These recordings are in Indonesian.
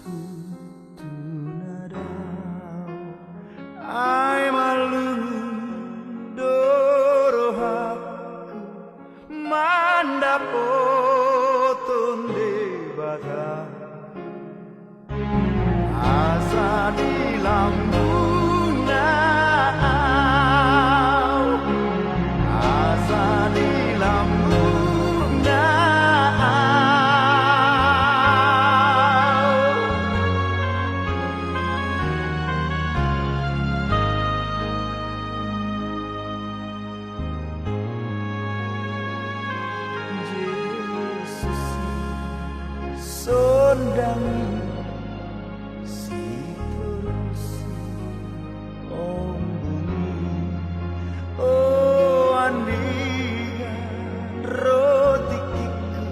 putu nadao ai malundorohaku mandapoton debata asa di lambung asa di lambung Yesus sondangi si perusi om bumi oh andingan roti kiku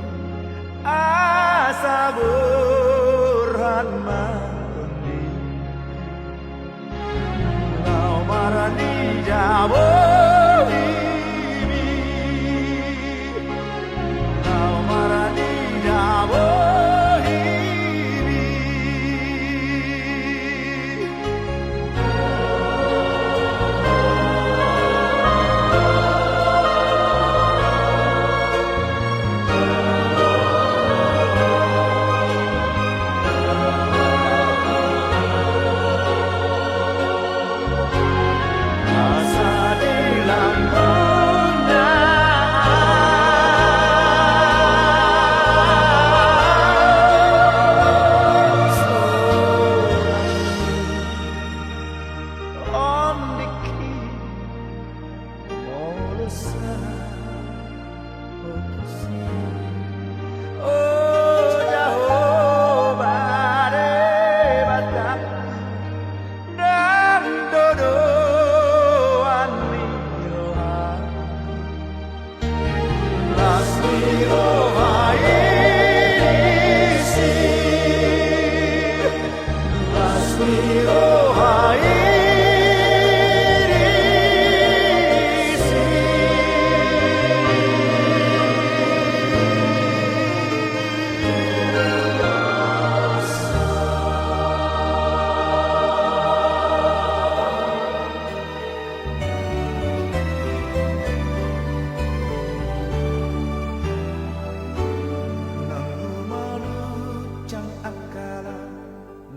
asa burhan matondi lau marani jabo lau marani jabo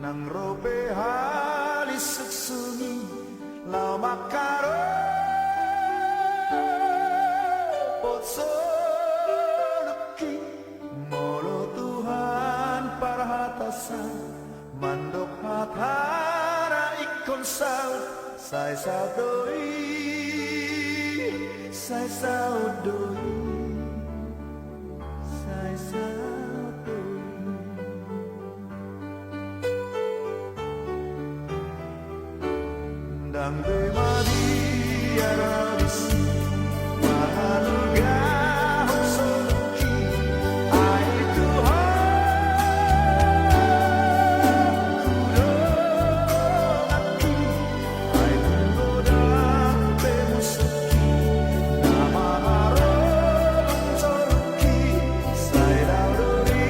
nang robe halis sunyi lau makaro potsonuki molo Tuhan parhatasan mandok hatara ikon saud sai saudoi sai saudoi sai saudoi dan demadi arabisi mahaluga hosoki ai Tuhan kudolaki ai kudoda pemusuki nama harum soruki sai daudori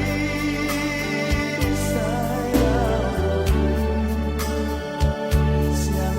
sai daudori siang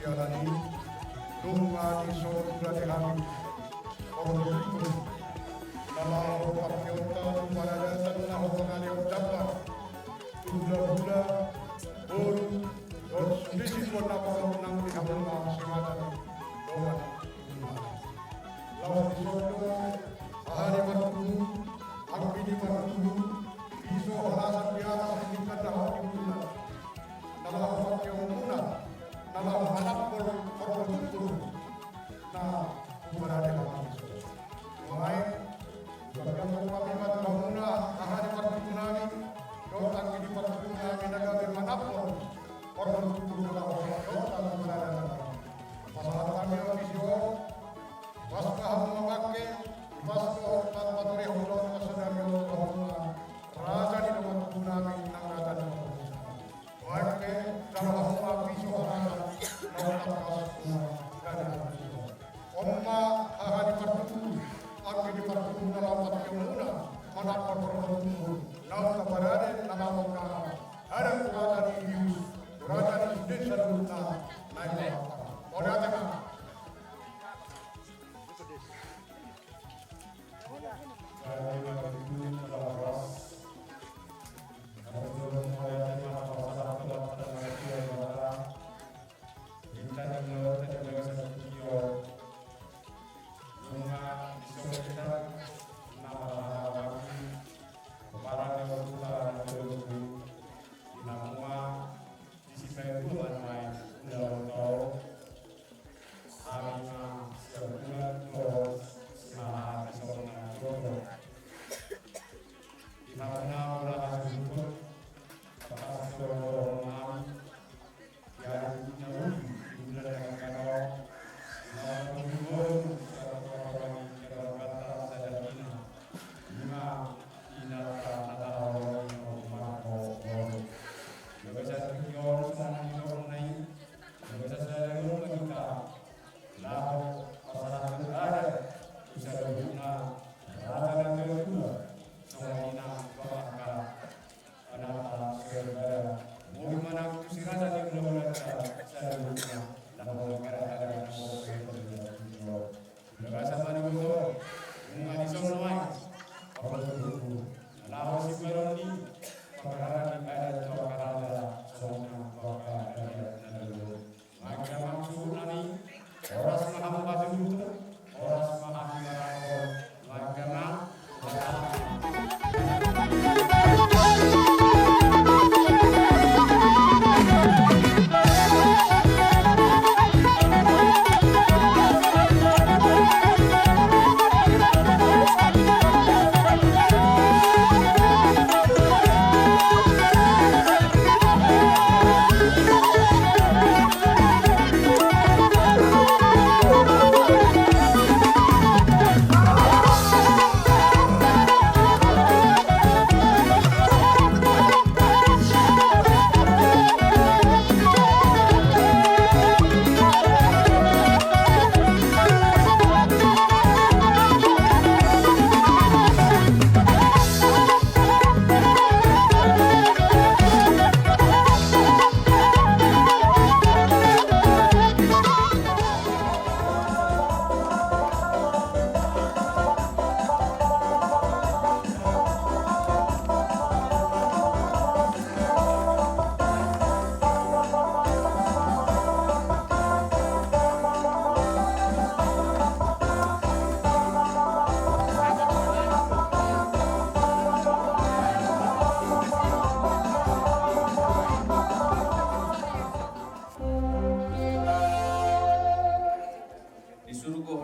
jalani lunga di surga di kami orang itu nama orang kita pada dasar nama orang yang dapat bulan-bulan baru dan sedikit pun nama orang di kampung semata doa lawan di surga hari waktu aku di waktu isu alasan biasa kita dah di bulan nama orang yang muda nama anak orang itu nah berada di Baik, bagaimana kami bangunlah ahadi pertunami, doa di pertunami negara manapun orang berdoa doa berada. Masalah kami ofisio, pasca memakai pasca patri Allah masadari Allah raja di dalam tunami negara dan baik dalam ofisio raja dalam pasca Omma ahadi pertunami Aku di partum dalam partumuna mana partum nama keparade nama mokana ada kurata di yus kurata di desa duna naik orang ada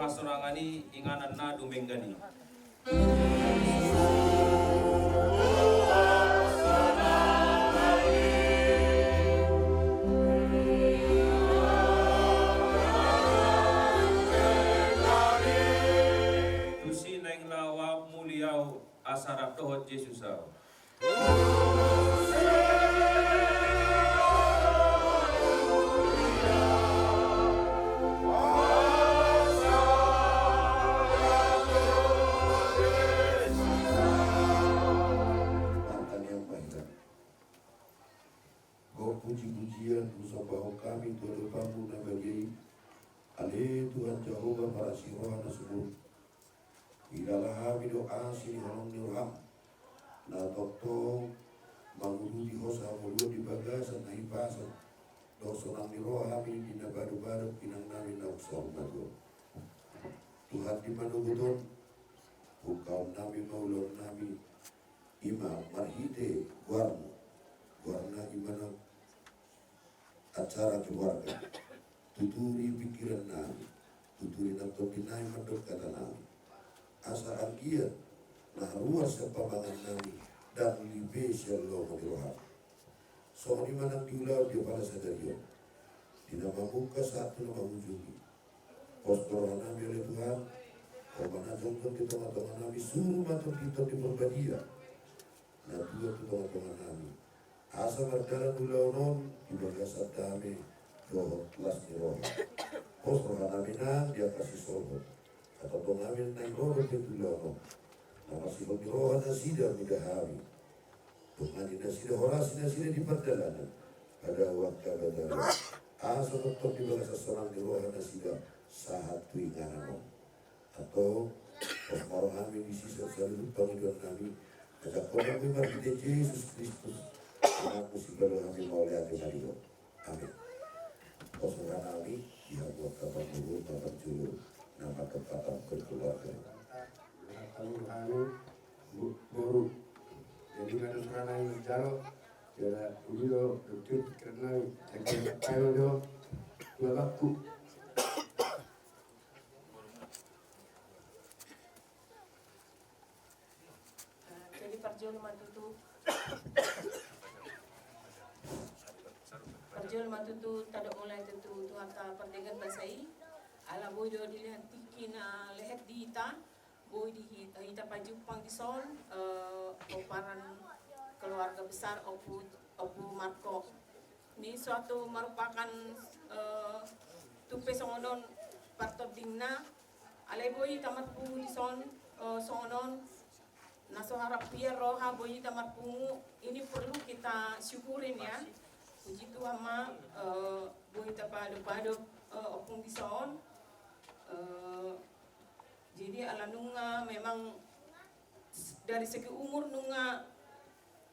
Sorangani inganan na dumenggani. Tusi naing lawa muliau asarap tohot Yesusau. Puji-pujian bersama kami kepada bangku dan bagi kami doa sini holong ni ram na tokto mangulu di hosa mulu di bagasan na ipasan dosa ni roh kami di na baru-baru pinang nami na uksong nago Tuhan di manuguton ukau nami maulon nami ima marhite warna imana acara keluarga tuturi pikiran nami tuturi nonton dinai mandok kata nami asa angkia nah ruas sepamangan nami dan libe shalom diroham so di mana diulau di pada sadarion di nama muka satu nama ujungi postor nami oleh Tuhan mana contoh di tengah-tengah nami suruh matang kita di perbadia nah dua di tengah-tengah nami asa mardalan ulau non di bagasat dami doh kelas di roh postor nami nang dia kasih sobat atau pengambil naik roh ke tulang nama si roh nasida midahari pengambil nasida horasi nasida di perjalanan pada waktu badar asa tetap di bahasa seorang di roh nasida sahat tuingan atau orang kami di sisa selalu panggilan kami ajak orang memang kita Yesus Kristus aku si baru kami mau lihat di Mario amin posongan kami dia buat kabar dulu kabar julu nama tempatan berkeluarga anu baru jadi mana sekarang yang jalo jadi dulu dokter karena kalau do laku jadi perjuangan itu tada mulai tentu Tuhan ta perdegan basai ala boy do dilihat tikina lehet di hita boy di hita pajupang di son oparan keluarga besar Opu Marco ini suatu merupakan tupe songonon partot dingna alai boy tamat pungu di son songonon naso harap biar roha boy tamat pungu ini perlu kita syukurin ya puji Tuhan ma boy tapado opung di son jadi ala nunga memang dari segi umur nunga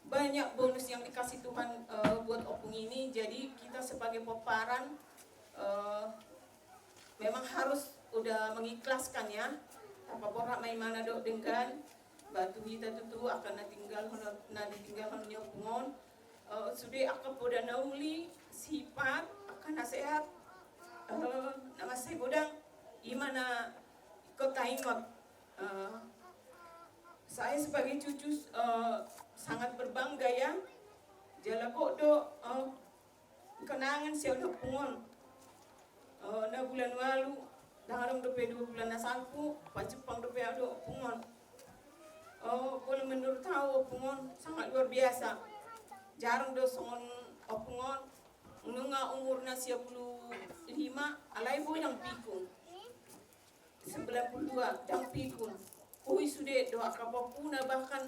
banyak bonus yang dikasih Tuhan buat opung ini. Jadi kita sebagai peparan memang harus udah mengikhlaskan ya apa borak main mana dok dengan batu kita tutu akan tinggal opungon sudah akan poda nauli sifat akan sehat nama saya bodang gimana kota Imam saya sebagai cucu sangat berbangga ya jala kok do kenangan siapa do pungon na bulan lalu dalam dope 2 bulan nasalku Jepang dope do pungon boleh menurut tahu pungon sangat luar biasa jarang do songon pungon nunga umurnya 95 alai bo yang pikun 92 yang pikun ui sudah doa kapapuna bahkan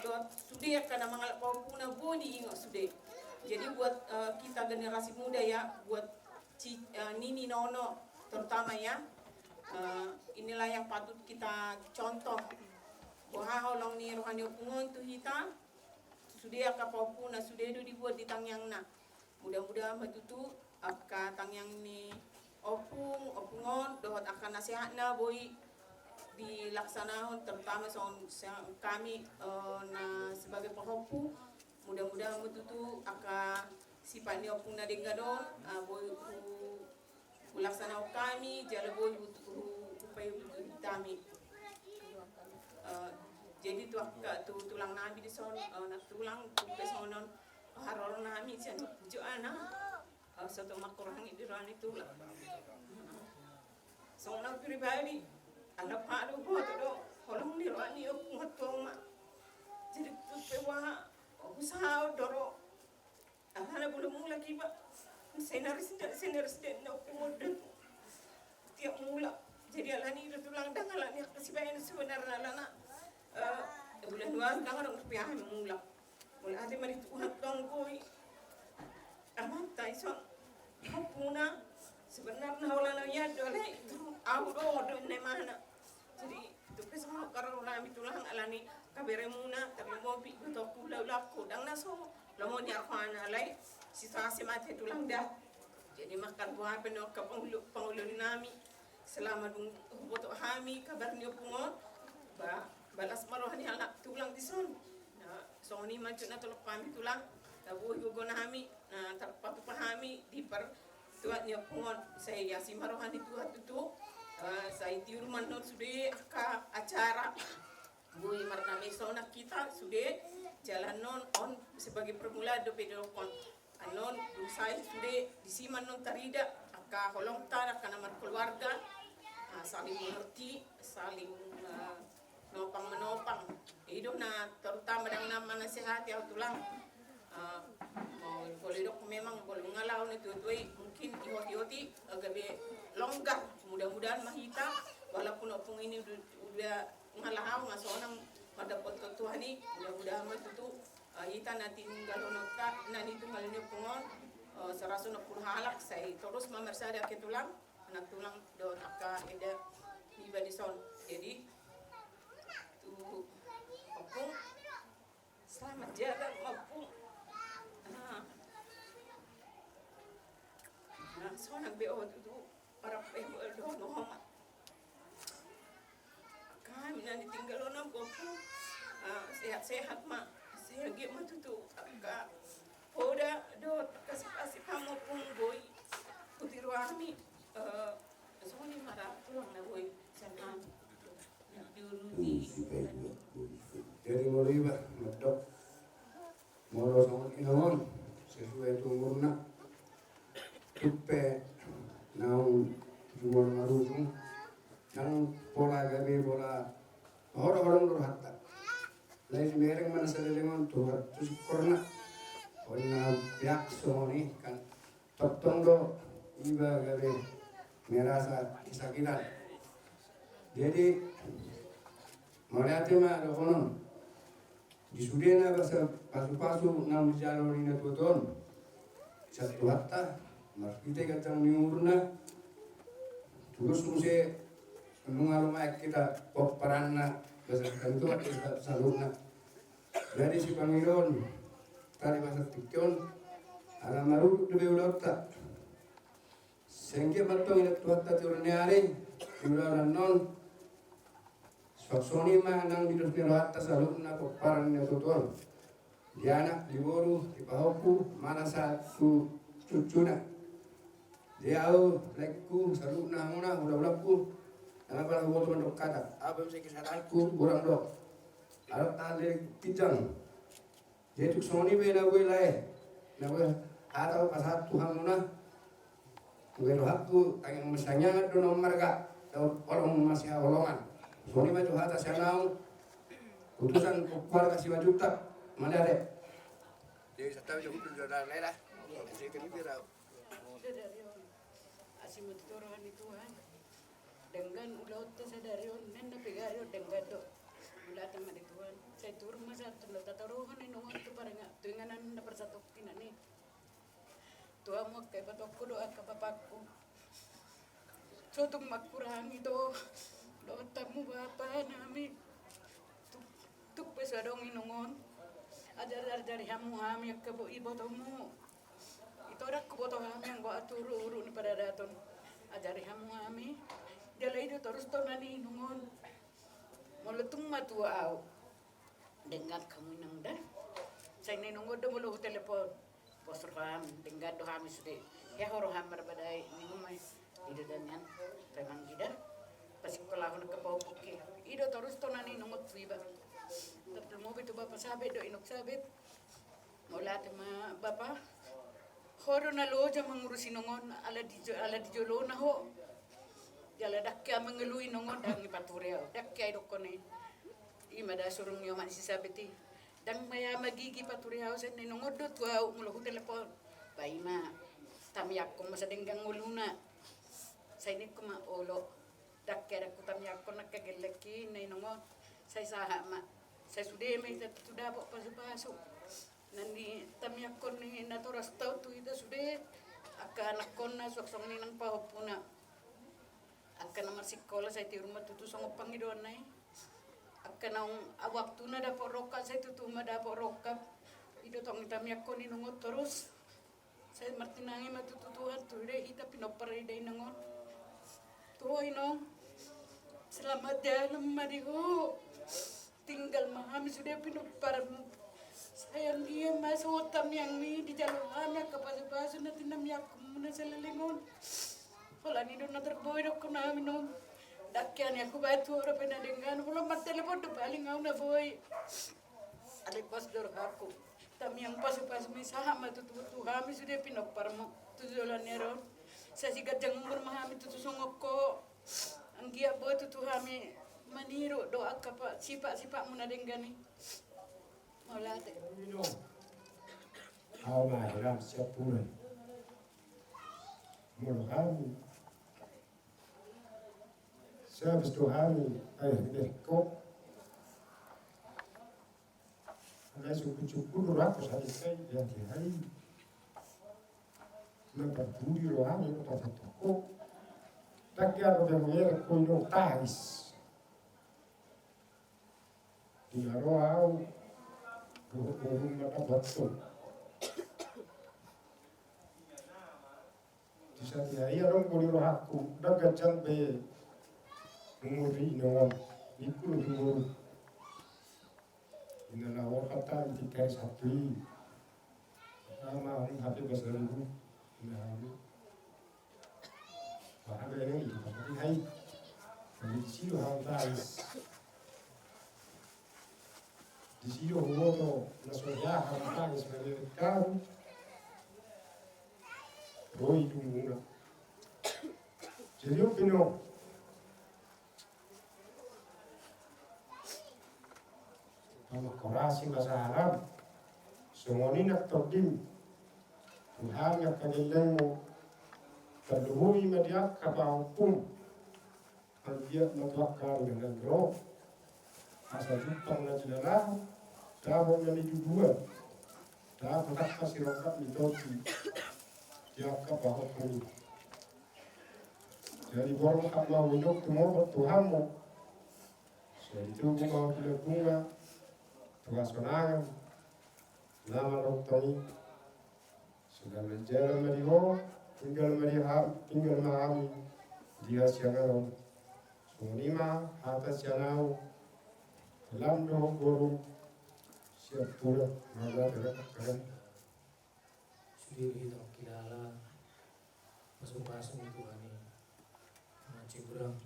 doa sudah karena mangalap kapapuna bo diingat sudah jadi buat kita generasi muda ya buat nini nono terutama ya inilah yang patut kita contoh bahwa holong ni rohani pungon tu kita sudah kapapuna sudah itu dibuat di tangyangna mudah-mudahan betutu apka tangyang ni opungon dohot akan nasihatna boy dilaksanakan terutama kami na sebagai pehopu mudah-mudahan betutu akan sifat ni opung na dengadon boy laksanakan kami jala boy upaya betul kami jadi tu tulang nabi di son nak tulang tupe sonon haror nami jan joana satu makurang itu rani tulang sona pribadi anak pak do boto do holong ni rani opung hatoma jadi tupe wa usaha doro ana belum lagi pak senaris dan opung tiap mula jadi alani itu tulang dangalani kesibayan sebenarnya lana bulan 2 dangal rupiah mula mulai ada mari Tuhan tongkoi amat taison hapuna sebenarnya holana ya dole au do ne mana jadi itu pesmo karo nami tulang alani kabere muna terlemo pi to kula ulapku dang naso lomo nya khana alai situasi mate tulang dah. Jadi makan buah peno ka pangulo nami selama dung boto hami kabar ni pungo ba balas marohani anak tulang dison. Na soni maju na tolok pami tulang tabu yugo na hami na tapatu pahami di per tuat ni pungo saya yasi marohani tuat tutu saya tiur manor sudah ka acara bui marnami sona kita sudah jalan non on sebagai permula do pedokon anon saya sudah disiman non tarida aka holong tanah kana mar keluarga saling mengerti saling nopang menopang hidup na terutama dengan nama nasihat ya tulang boleh dok memang boleh mengalau nih tuh mungkin ihoti agak longgar mudah-mudahan mahita walaupun opung ini udah ngalah ngasonang pada foto Tuhan ini mudah-mudahan mah itu kita nanti kalau nota nanti tunggal ini pungon serasun puluh halak saya terus mamersa ada ke tulang anak tulang do taka eda iba di son jadi tuh opung selamat jalan opung nah sonang beo itu para do nohoma kami nanti tinggal onam opung sehat-sehat mak saya gak mau tutu agak poda do kasih kamu pun boy putih ruami semua ni marah tulang na boy sana diuruti Jadi moriba medok moro sama inawon sesuai umurna tupe naung jumor ngarusung nang pola gabe bola orang-orang durhaka lain mereng mana sedelingon tuhat tusuk korna onna piak somoni kan totong do iba gabe merasa kesakitan jadi melihatnya mah ada konon di sudena bahasa pasu-pasu nam jalur ini tuton satu hatta mas kita kacang niurna terus muse menunggu kita peranna bahasa tentu kita salurna dari si pangilon tadi bahasa tikon ala maru lebih ulata sehingga batong ini tuhatta turniari diulang non Soksoni mah nang bidus ni rohat tasaluna peparan ni tutuan. Diana diboru dipahoku mana satu cucuna. Diau lekku saluna muna udah-udahku. Karena kalau gua tuan dok kata, apa mesti kesadaranku kurang dok. Arab tali kijang. Jadi soksoni bena gue lae. Na gue atau pas satu hamuna. Gue rohatku tangan mesanya do nomor gak. Orang masih olongan. Soni maju atas yang putusan keluarga si Majuta mana ada? Jadi saya tahu itu sudah ada. Saya kira tahu. Asim turuan itu dengan ulah tu sadarion nenda pegario dengan do ulah tamat ituan saya turun masa tu taruhan ini nongon tu paranga dengan anda persatu kinani tua mau ke batokku doa ke bapakku sotung makurang itu tamu bapa nami tuk pesadong inongon ajar dari hamu hami ke ibu tamu itu ada kebutuhan hami yang gua atur urun pada daton ajari hamu hami dia lagi terus tonani inongon meletung matu au dengan kamu nang dah saya inongon do mulu telepon postur ham dengan do hami sudah ya horo hamar badai ninumai itu danyan memang tidak pasik pelahun ke bawah bukit. Ido terus tonani nungut viva. Tapi mau itu bapa sabit do inok sabit. Mula tema bapa. Horo na loja mengurusi nongon ala di jolo na ho. Jala dakya mengelui nongon dang ipaturia. Dakya ido kone. Ima da surung yo man si sabiti. Dang maya magigi paturia sen ni nongon do tua mulo telepon. Baima tamiyak ko masadenggang uluna. Sa ini ko ma olo. Dakera kutam yakon nakagelaki na inongon saya sahama saya sudah may sudah po pasu-pasu nandi tam yakon ni naturas tau tu ida sudah akan nakon na soksong ni nang pahopuna akan namar sikola saya ti rumah tutu song pangidon na naung waktu na dapat roka saya tutu ma dapat roka ido tong ita miak ko ninungot terus saya martinangi matutu Tuhan tu deh ita pinopar ide nangon tuh inong selamat jalan marigo tinggal mahami sudah pinopar sayang dia masuk otam yang ni di jalur anak kapas-kapas na tinam yak muna selalingon wala ni don na terboy dok na minum dakyan aku batu ora pena dengan wala mat telepon do paling ngau na boy ale pas dor aku tam yang pas-pas misaha matu tu kami sudah pinopar mo tu jolan neron sa sigat jangur mahami tu songok ko anggia boy tu kami maniru doa kapa sipak-sipak muna dengan ni wala te Hao mai ram siap pulen. Mulu kami. Sebab tu kami berkok. Ada suku-suku ratus hari saya yang hari. Nampak budi rohani itu tak toko. Tak kira bermuara kono tais. Di rohau. Burung mata betul. Di saat ini orang boleh rohaku, dah gajan be menguri nongol, ikut menguri. Ina lawar kata tikai satu, nama orang hati besar itu, ina halu. Bahan ini, tapi hai, kami siu hal tais. Di sini huono nasoya hamtang sebagai kau roi tunguna jadi pino kalau korasi bahasa Arab semua ini nak todim Tuhan yang kanilang terluhui media kapal pun dia melakukan dengan roh asal Jepang na jelah dahon na dua dahon tak kasih rokat mitoti dia kapal pun jadi borong kap mau hidup temu Tuhanmu jadi itu mau bunga tugas kenangan nama roktoni sudah menjalan meriho tinggal mahami dia siangan sunima atas janau Lando guru siap pula maga terkadang sudah kita kilala pasung-pasung itu kami macam kurang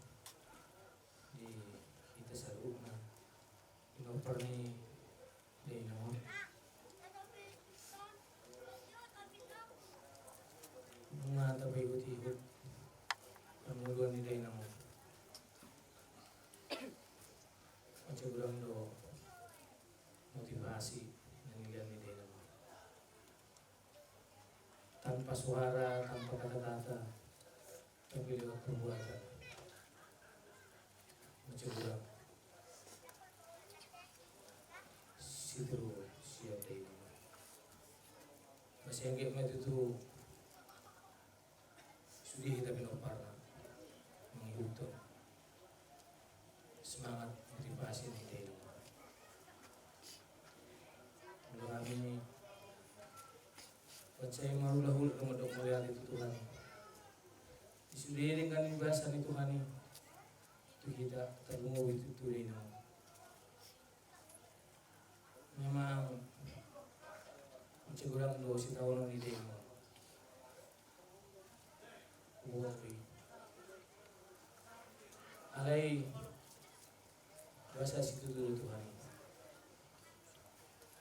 di kita saruna inoper ni di nomor bunga tapi ikut kemudian ni di nomor macam kurang do motivasi yang nilai ni dalam tanpa suara, tanpa kata-kata, tapi lewat perbuatan macam kurang situ siap dalam masih yang game itu sudah kita pinopara menghidup semangat motivasi ni dalam kami percaya marulah kemudian melihat itu Tuhan disudirin kan bahasan itu Tuhan itu kita terunggu itu turin memang macam kurang dosi tahun ini demo buat alai bahasa situ dulu Tuhan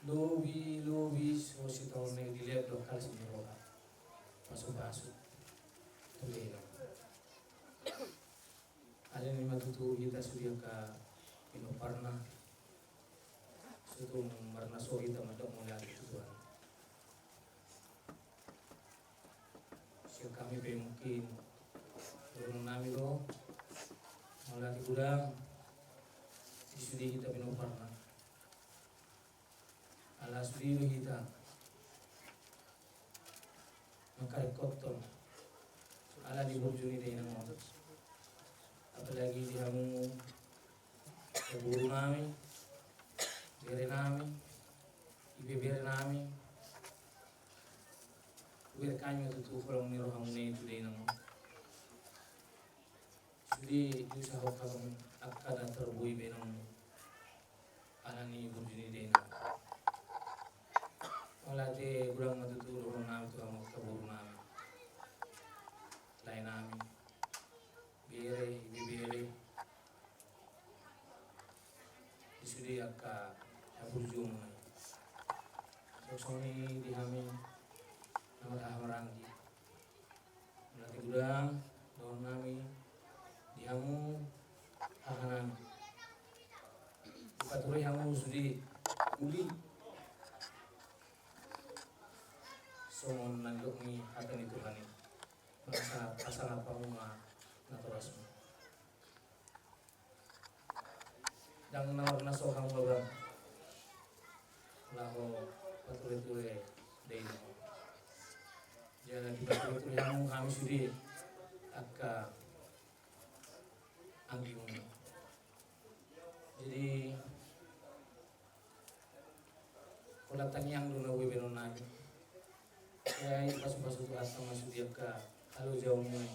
lobi so si tahun ini dilihat lokal sebenarnya masuk terlihat ada yang matutu kita sudah ke Pinoparna sudah marna so kita madak mulai itu Tuhan siapa kami mungkin turun nami lo mulai kurang sudah kita Pinoparna ala sudiro kita makarekoton ala di bujuni day na mo apalagi di hamu sa buru namin bere nami, ibe bere nami, bere kanyo tutu kolong ni rohang ne today namo. Sudi usaha kami akada terbui benong anani burjuni dena. Walate kurang matutu rohang nami tu kamu kaburu nami. Lain nami, bere ibe bere. Sudi akka burjung. Sosoni dihami nama hamaranggi. Walate kurang rohang nami. Dihamu ahanan paturi hamu sudi uli somon nanduk ni hatan itu hani pasang apa bunga naturasmu dan nawar naso hamu labang laho paturi tule deino jadi paturi hamu kami sudi akka anggi muna. Jadi kalau tangyang dulu nawi benon nami, saya pas tu asa masuk dia ke kalau jauh mulai,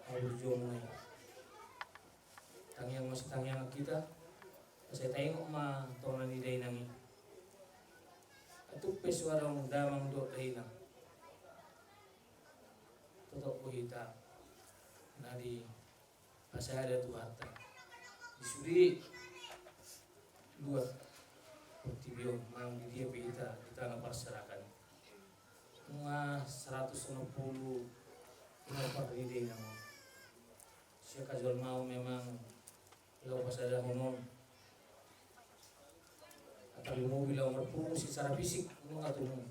kalau jauh mulai. Tangyang masih tangyang kita, saya tengok mah tahun ini day nangi. Itu pesuarang damang dok day nang. Tutup kita, nadi. Saya ada tuh harta disuri dua tibio mang di dia kita ngapasarakan semua 160 per ide yang siapa jual mau memang kalau pas ada honon atau mobil yang berfungsi secara fisik nggak tuh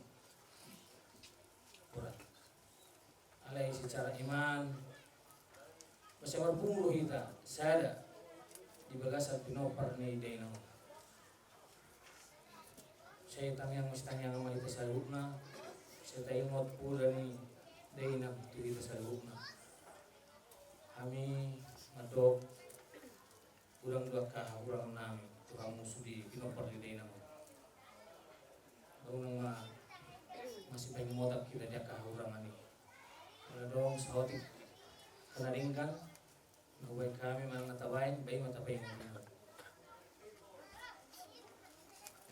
berat alai secara iman masih berpuluh kita, saya ada di bagasan pinopar nih deno. Saya tanya sama kita salubna, saya tanya mau pula nih deno di kita salubna. Kami madok, kurang 2 kah, kurang 6, kurang musuh di pinopar di deno. Dong masih pengen modak kita dia kah kurang ani. Kalau dong sahotik kenadingkan. Baik kami mengetawain, baik matapain yang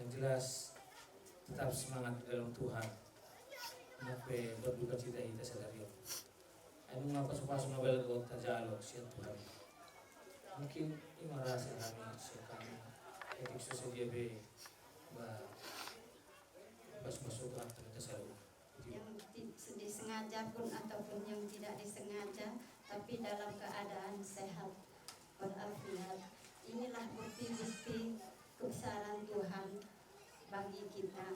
jelas tetap semangat dalam Tuhan. Nape berduka cita kita sadari. Anu ngapas-pas nobel kota jalo siat Tuhan. Mungkin ini merasa kami sekami etik sosial be pas masuk ke kita selalu. Yang disengaja pun ataupun yang tidak disengaja, tapi dalam keadaan sehat walafiat. Inilah bukti-bukti kebesaran Tuhan bagi kita.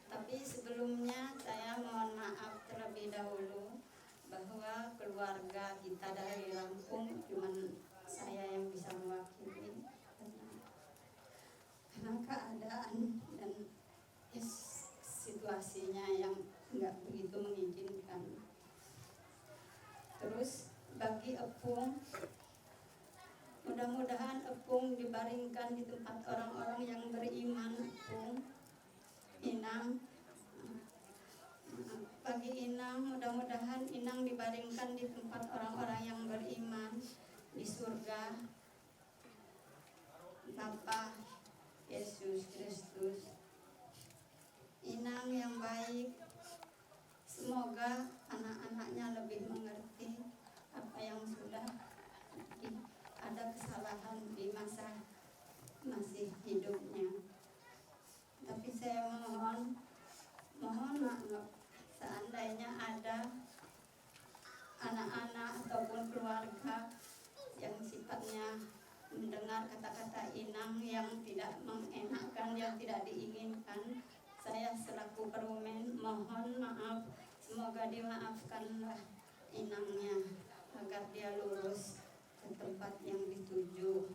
Tapi sebelumnya saya mohon maaf terlebih dahulu bahwa keluarga kita dari Lampung cuman saya yang bisa mewakili karena keadaan dan situasinya yang nggak begitu mengizinkan. Terus bagi Epung, mudah-mudahan Epung dibaringkan di tempat orang-orang yang beriman. Epung, Inang, bagi Inang, mudah-mudahan Inang dibaringkan di tempat orang-orang yang beriman di surga Bapa Yesus Kristus. Inang yang baik, semoga anak-anaknya lebih mengerti apa yang sudah ada kesalahan di masa masih hidupnya. Tapi saya mohon maaf seandainya ada anak-anak ataupun keluarga yang sifatnya mendengar kata-kata Inang yang tidak mengenakan, yang tidak diinginkan, saya selaku perumen mohon maaf, semoga dimaafkanlah Inangnya agar dia lurus ke tempat yang dituju.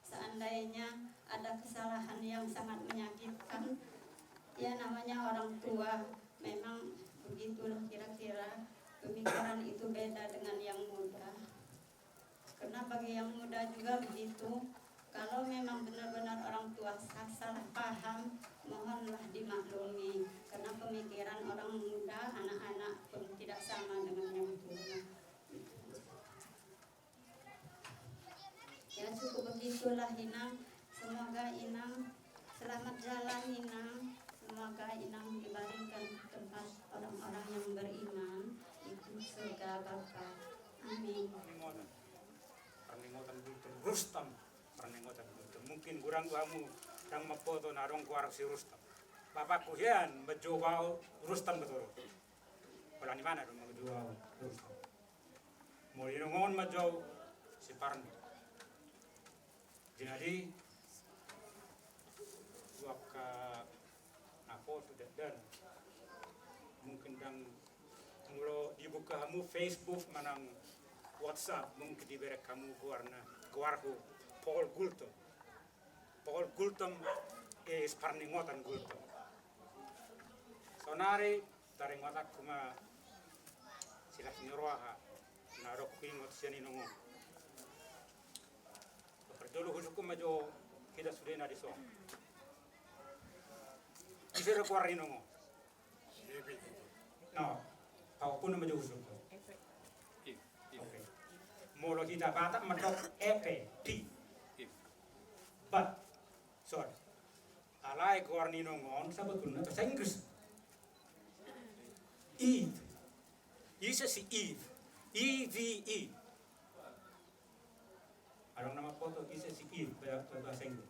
Seandainya ada kesalahan yang sangat menyakitkan, ya namanya orang tua, memang begitulah kira-kira pemikiran itu beda dengan yang muda. Karena bagi yang muda juga begitu. Kalau memang benar-benar orang tua salah paham, mohonlah dimaklumi. Karena pemikiran orang muda, anak-anak pun tidak sama dengan yang tua. Ya cukup begitulah Inang. Semoga Inang selamat jalan Inang. Semoga Inang dibaringkan tempat orang-orang yang beriman itu surga Bapa. Amin. Perningotan bulto Rustam. Perningotan bulto. Mungkin kurang kamu yang mapoto narong kuarang si Rustam. Bapakku hian menjual Rustam betul. Kalau di mana dong menjual Rustam? Mau dinongon menjual si Parni. Jadi waka apa sudah dan mungkin dang mulo dibuka kamu Facebook manang WhatsApp mungkin diberi kamu keluarku Paul Gultom. Paul Gultom is Parningotan Gultom. Sonari taringotak kuma sila sinoroha narok kuingot siya ninongon. Dulu hukum majo kita sudah nadi so. Bisa rekuar ninongon. No, kau pun majo hukum. Molo kita batak mentok D. But, sorry. Alai kuar ninongon sebetulnya bahasa Inggris. Eve. Isa si Eve. E-V-E. Ada nama foto isa si Eve bahasa Inggris.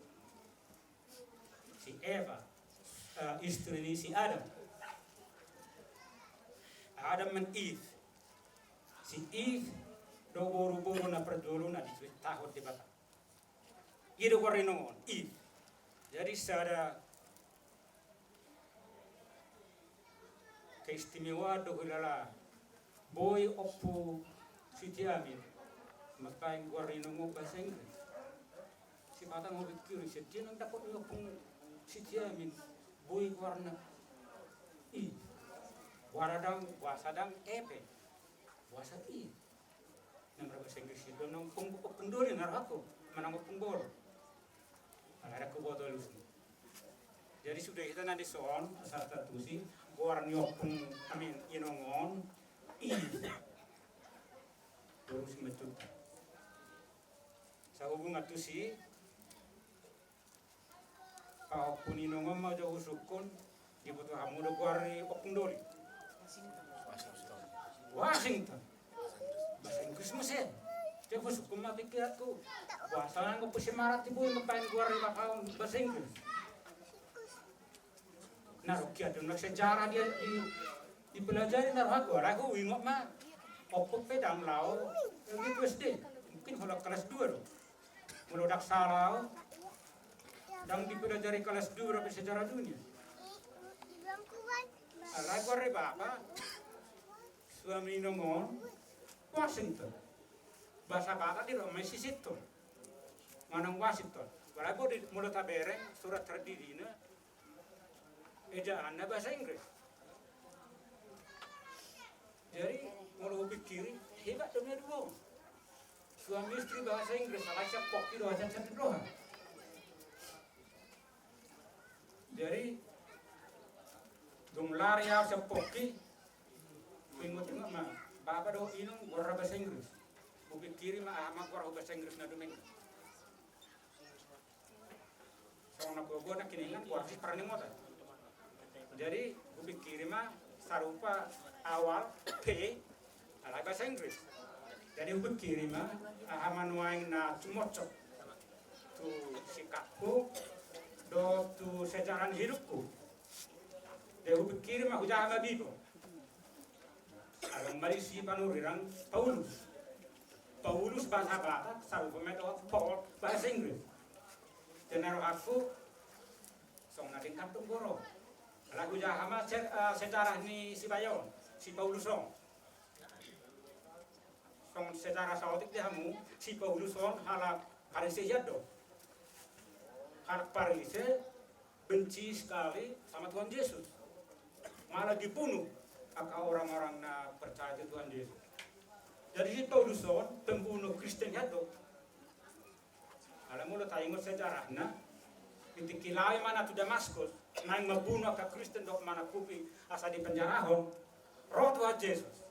Si Eva, istri ni si Adam. Adam dan Eve. Si Eve do boru-boru na perdulu na di tahun di Batam. Itu korinongon Eve. Jadi secara keistimewaan do hilala boy opu Siti Amin. Maka yang korinongon bahasa Inggris. Si Batam mau pikir dia nang dapat ngopung Siti Amin boy warna Eve. Waradang wasadang epe. Wasat Eve. Nang bahasa Inggris itu nang penduli narako manang penggol. Ada kebotol usni. Jadi sudah kita nanti soal asal tertusi orang nyokong amin inongon terus mecut. Sa hubungan tusi kau pun inongon mau jauh sukun dibutuh hamu do kuari opendoli. Washington. Bahasa Inggris mesin. Dia busuk kuma pikiranku. Bahasa nang pusi marat ibu mapain keluar 5 tahun bahasa Inggris. Narukia dun sejarah dia dipelajari naruh aku ingok mah. Opok pedang lau yang itu SD. Mungkin kalau kelas 2 loh. Melodak salau. Dan dipelajari kelas 2 berapa sejarah dunia. Alai korre bapak. Suami nongon Washington. Bahasa kata di rumah situ, manang Washington. Walaupun di mulut tabereng surat terdirinya, ejaannya bahasa Inggris. Jadi mau pikir hebat dunia dua. Suami istri bahasa Inggris, salah sepok di doa satu doa. Jadi jumlah yang sepoki, tengok mah, bapak doa inung gora bahasa Inggris. Bukit kiri mah amak orang bahasa Inggris na domain. Soalnya gua nak kiningan gua harus Parningotan. Jadi bukit kiri mah sarupa awal P alai bahasa Inggris. Jadi bukit kiri mah aman waing na cumocok tu sikapku do tu sejarah hidupku. Jadi bukit kiri mah hujah ama bibo. Agang mari si panurirang Paulus bahasa Batak, saru pemeto Paul bahasa Inggris. Tenaruh aku, song nading kantung goro. Lagu jahama sejarah ni si Bayon, si Paulus song. Song sejarah saotik dihamu, si Paulus song halak Paris jado. Halak Paris benci sekali sama Tuhan Yesus. Malah dibunuh orang-orang na percaya Tuhan Yesus. Dari si Pauluson, pembunuh Kristen itu. Alam mo tayo ng sejarah na, itikilay mana to Damascus, nang mabunuh ka Kristen dok mana kupi asa di penjarahon, roh Tuhan Yesus.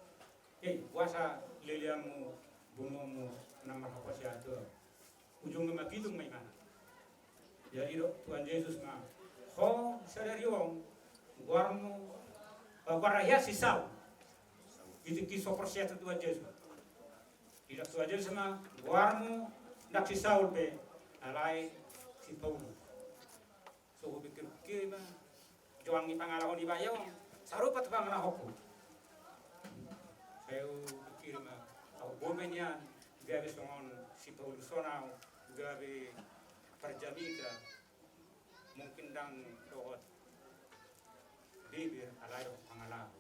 Wasa liliamu, bunuhmu, nama apa siya itu. Ujungnya magidong may mana. Jadi Tuhan Yesus nga, ho, sadaryong, guarmo, guaraya si Saul. Itikisok siya to Tuhan Yesus. Tidak Tuhan Yesus nga, guarmo, nak si Saul pe, alay si Paulus. So pikir-pikir ba, juang ni pangalaon di bayaw, sarupat pa manahok ko. Saya pikir ba, ako bumen yan, gabi songon si Paulus sonaw, gabi perjamita, mungkin dang doot bibir alay pangalaon.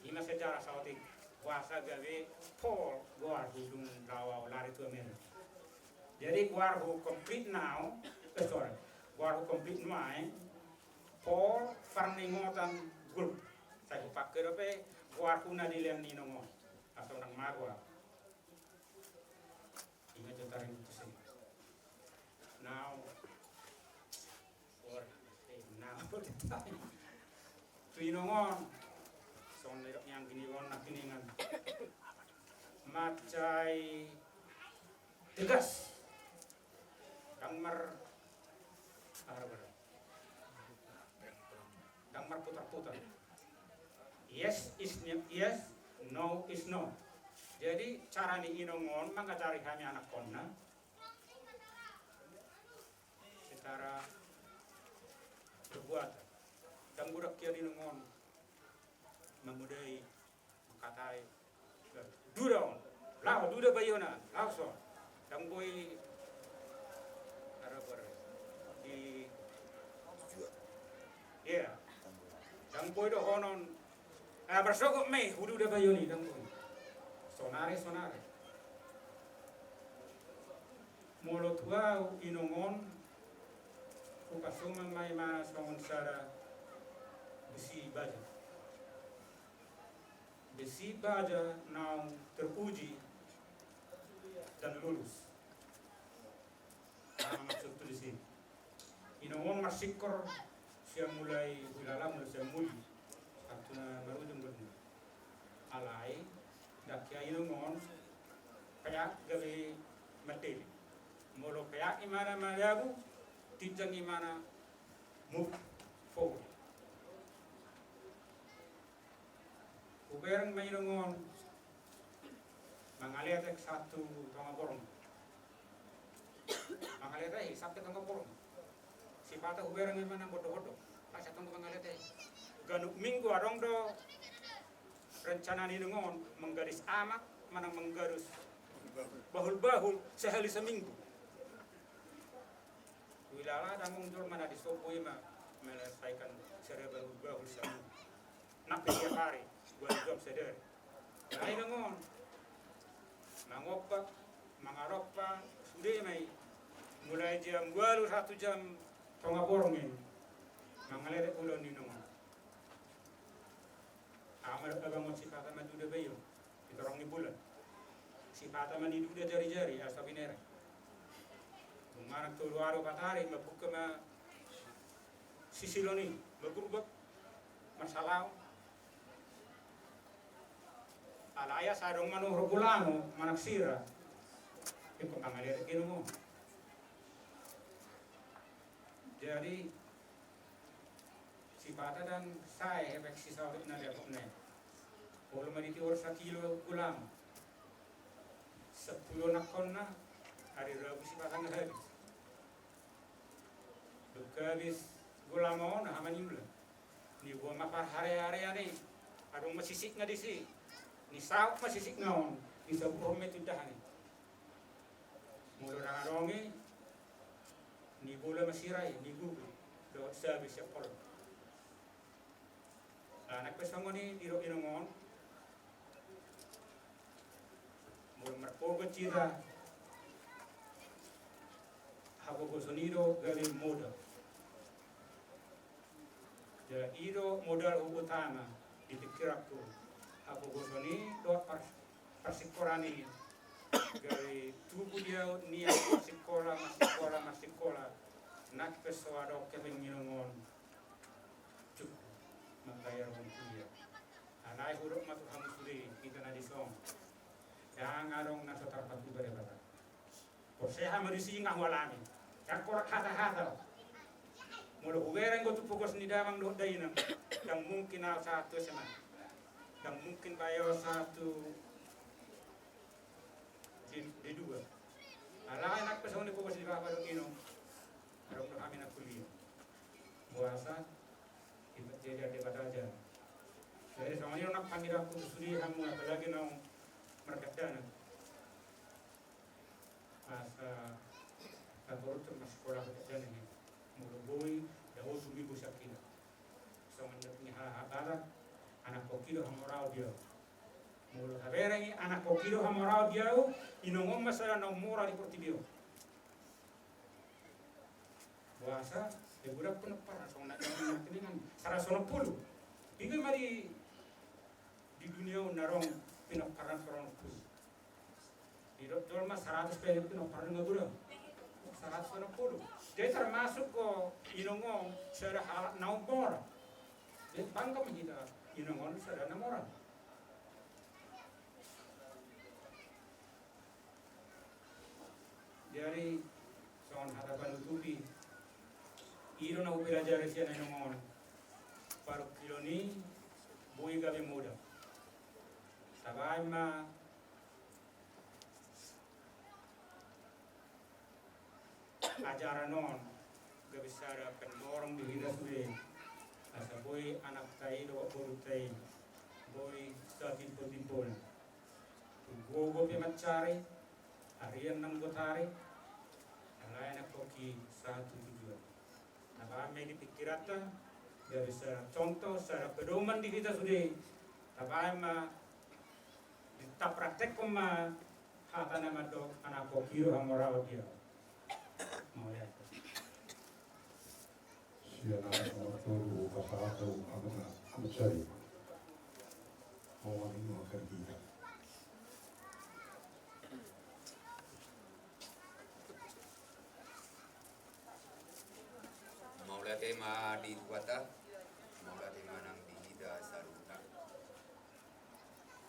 Ima sejarah sautik, kuasa gabi Paul guar hudung rawa lari tu Amerika. Jadi guar hu complete now, guar hu complete now, Paul farningotan group. Saya pakai apa? Guar hu na dilem ni nomor, atau orang magua. Ini contoh itu sih. Now, or now the time. Tuinongon, son yang gini won nak kiningan. Macai tegas dangmar dangmar putar-putar, yes is yes, no is no. Jadi cara ni inongon mangkacari kami anak konna secara perbuatan dan budak kia inongon memudai mengkatai Dudon, lau duda bayona, langsung, dan boy, di, ya, dan boy do honon, bersokok meh, duda bayoni, dan boy, sonare, mulut wau inongon, kupasuma mai mas songon sara, besi baja. Besi baja now teruji dan lulus. Maksud tu di sini. Inongon masikor siang mulai wilalam siang muli. Karena baru jemput. Alai dak kia inongon kayak gawe materi. Molo kayak imana malabu, tijang imana move forward. Kuberang mayroon mangaliatek satu tongga porong. Mangaliatek sabte tongga porong. Si pata kuberang yang mana bodoh-bodoh. Asa tongga mangaliatek. Ganuk minggu adong do rencana ni nungon menggaris amak mana menggaris bahul-bahul sehari seminggu. Wilala dan mundur mana di Sopoi melesaikan seri bahul-bahul seminggu. Nak tiap hari. Buat job seder. Lain ngon, mangopak, mangaropak, sudah mai. Mulai jam 1 jam tengah porongin, mangalere pulau ni ngon. Amar abang si pata maju de bayo, kita orang ni bulan. Si pata mani duda jari-jari, asa binera. Umarak tu luaro patari, mabuka ma sisiloni, magurubak, masalah. Alaya sarong manuhro bulano manaksira ito pangalir kinumo. Jadi si pata dan saya hebek si sawit na lihat ne. Kalau maniti or 1 kilo gulam 10 nakon na hari Rabu si pata ngahari. Dukabis gulamon na hamanimla. Ni gua mapar hari-hari ani. Adong masisik nga disi. Ni sauk masisik ngaon, ni sabuh metu dahani. Mulu rangadongi, ni bola masirai, ni gugu, do sabi siya polo. Anak pesongo ni diro inongon, mulu marpogo cira, hagogo sonido galing moda. Jadi modal utama di pikiranku. Aku gosoni 2 persikola ini dari tubuh dia niat masikola nak pesuado kebing nyongon cuk makayar kuliah anai huruf matu hamusuri kita nadisong yang ngarong naso tarpatu berebata porseha marisi ngawalami kakor hata mulu ubereng gotu pokos ni damang do dainam yang mungkin al satu sama yang mungkin bayo satu di dua alai nak pesong ni pokos di bawah do ino arong do amin kuliah puasa kita jadi debat aja jadi soalnya nak panggil aku suri hamu apalagi nang merkatana asa kantor tu sekolah kerjaan ini mulai dah suri busakina soalnya punya hal anak kokilo hamorau dia mulai haberangi anak kokilo hamorau dia inongom masalah nomor di portibio puasa dia budak pun parah soalnya dengan sarasono puluh ini mari di dunia narong pinakaran orang puluh di dokter mas 100 perak pinakaran ngagura 160 dia termasuk ko inongong sudah hal naumor dia bangga kita inongong sudah namoran dari soal hadapan utubi iro na upilajari siya na inongong paru kiloni bui gabi muda sabay ma ajaran non gabi sara kan orang di hidup sudah asa bui anak tai do baru tai bui sa timpul gogo pe macari harian nang gotari alai na koki satu tujuan apa di pikirata dari secara contoh, secara pedoman di kita sudah apa kita praktek koma hata nama do anak kokiro hamorau dia mau lihat siapa orang tua pasal atau apa cari orang ini akan kita Maula tema di Tuata, maula tema nang di Hida Saruta.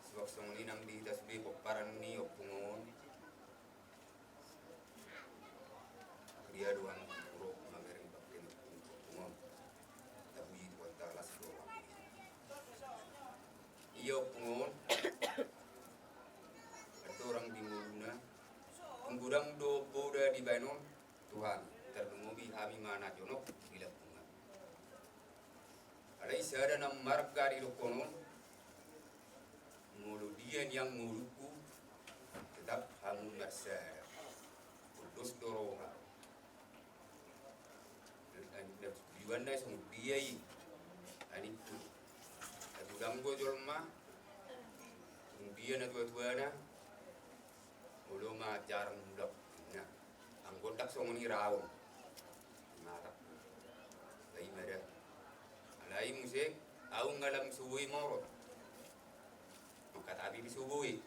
Sebab song ni nang di Hida subi koparan ni opungon. Dia doang puro mamereng bakken opungon. Tapi Tuata las do. Iyo opungon. Ada orang di Muluna. Penggudang do boda di Banon Tuhan. Terdengobi kami mana jonok bila bunga. Ada isada nam marga di lokonon. Muludian yang muluku tetap hamu marsada. Kudus doroha. Diwana sung diai. Ani tu. Atu damgo jolma. Dia na tua-tuana. Uloma jarang mudak. Nah, anggotak song ni raung. Marap. Lai mada. Alai musik au ngalam suwi moro. Maka tabi bisuwi.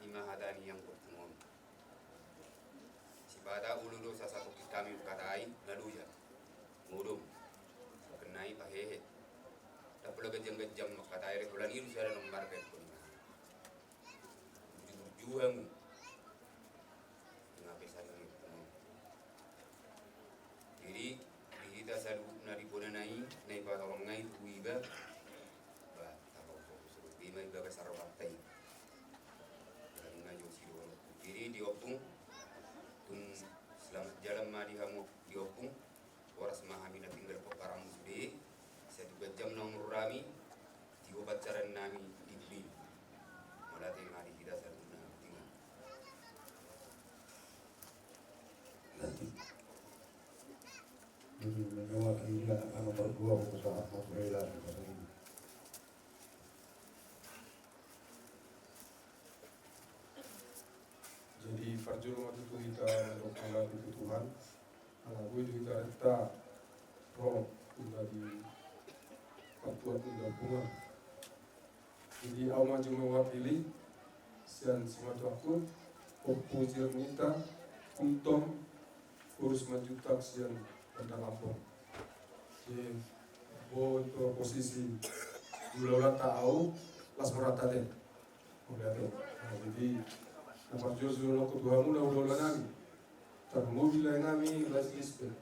Lima hadani yang bertemu. Si bada ululu sa satu kami katai ngaluja. Ngudum. Kenai pahehe. Tapula gejam-gejam makatai regulan iru sada nombar ke pun. Juamu. Jadi kita selalu nari bonanai nai patalongai tuiba ba apa suruh bima iba besar partai dan ngajo sido jadi diopung tun selamat jalan madi hamu diopung waras mahami na tinggal peparang sude saya juga jam nomor rami tigo pacaran nami dibeli malate madi kita selalu tinggal Jadi mewakili anak berdua usaha Masrela seperti ini. Jadi farjul waktu itu kita mendoakan itu Tuhan. Anak gue juga kita roh juga di bantuan tinggal bunga. Jadi awal maju mewakili sian simatu aku opu jirnita kuntom urus majutak sian pada lampung. Jadi itu posisi Julola tahu las merata deh. Jadi nampak Joshua lo kedua mula udah nami. Termobil nami las lispe.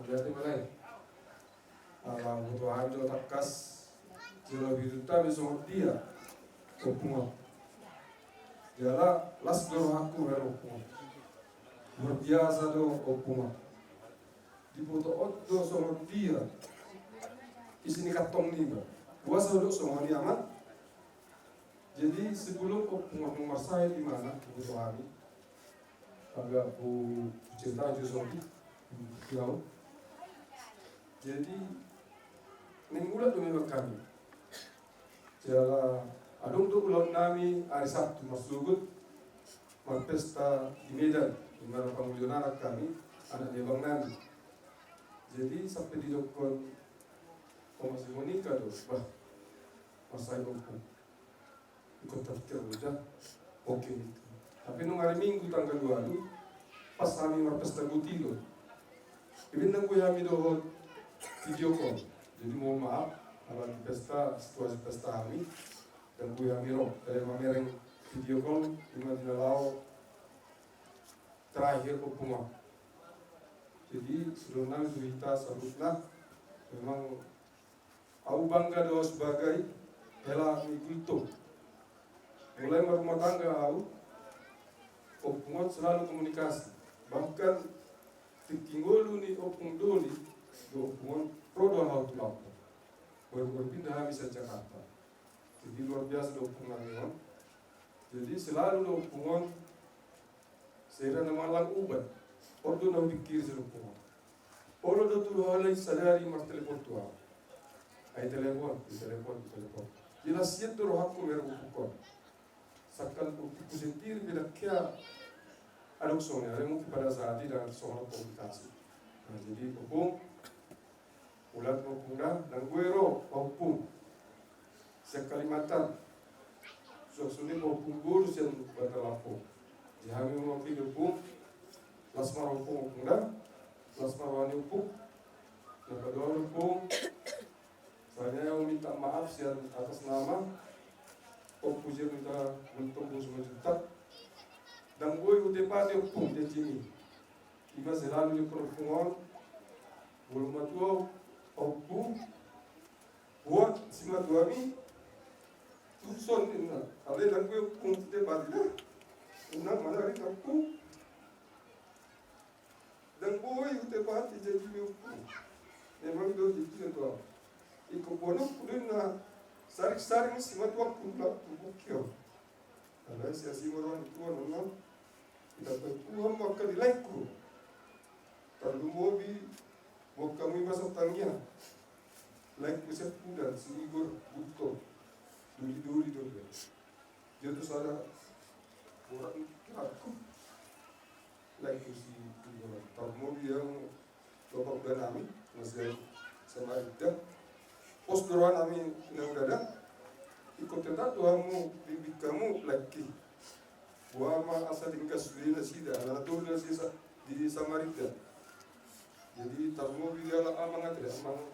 Melihat malai. Alam kedua hari lo takas jelo biduta besok dia opung. Jala las doro aku opung. Luar biasa do opung. Di foto otdo sama dia. Isini katong nih, puasa duduk sama dia aman. Jadi sebelum nomor saya di mana butuh hari, agak bu cerita justru jauh. Jadi minggulah tu memang kami. Jala adung tu ulang nami hari Sabtu masuk pesta di Medan di mana pengunjung anak kami anak lebang nami. Jadi sampai di dokon masih menikah tu, masa itu ikut terfikir udah oke. Tapi nung hari Minggu tanggal 2 tu pas kami pesta guti tu, ibin gue kami dohot video call. Jadi mohon maaf kalau di pesta situasi pesta kami dan gue kami roh dari mamereng video call di Madinah Lao terakhir opung. Jadi sebelumnya cerita sebutlah memang aku bangga doa sebagai hela kultur. Mulai rumah tangga aku, opung selalu komunikasi. Bahkan tikinggolu ni opung doli, opung produk hal tu lampu. Baru pindah habis ke Jakarta. Jadi luar biasa opung namion. Jadi selalu opung saya nama lang ubat. Ordo na pikir serupa. Ordo tu halai sadari mar telepon tua. Ai telepon. Jelas siat tu rohakku merupukon. Sakal ku sentir bila kia aduk soalnya. Ada mungkin pada saat ini dengan soal komunikasi. Nah, jadi opung ulat opungda dan gue roh opung. Sekalimantan. Susunnya opung guru yang bertelapung. Jami mau pilih opung. Lasmar opung opungda, lasmar wani opung, yang kedua opung. Saya minta maaf sian atas nama opung yang minta untung 2 juta. Dan gue udah pada opung di sini. Iba selalu di perupungan, belum matu opung. Buat si matuami, tuson ini. Ada dan gue opung di pada. Unang mana hari opung. Dan boy ute pati jadi opung. Memang do jadi tu. Iko bono pulin na sarik simat waktu pula bukio. Kalau saya simuran itu non kita tuhan maka dilaiku. Kalau mobi mau kami masuk tangnya. Like bisa pudan sigor buto. Duri. Jadi sana orang aku. Like si mobil yang bapak dan kami masih sama kita pos doran kami yang udah ikut tetap tuamu bibit kamu lagi buah ma asal tinggal sudah sida anak tu dah sisa di Samarinda jadi tar mobil yang amangat tidak amang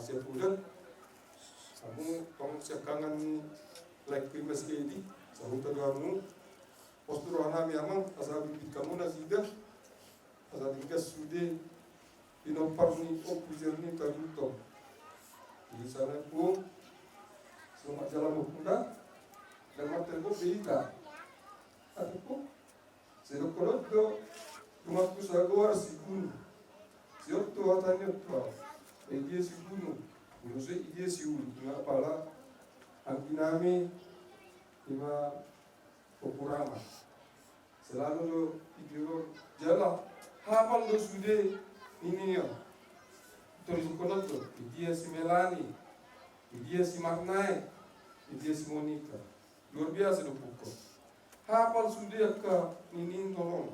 siap udah kamu tong sekangan lagi masih ini sahut tuamu pos doran kami amang asal bibit kamu nasida asal tinggal sudah inompar ni opuzir ni taruto di sana pun selamat jalan mukunda dan mater pun berita aku pun sedokolot do rumahku sagor si gunung si otto atanya tua dia si gunung menusuk dia si ulu ngapala angkinami lima popurama selalu do ikiro jalan hafal do sudah ini ya tulis kolot do dia si Melani dia si Marnai dia si Monica luar biasa do pukul hafal sudah ke ini tolong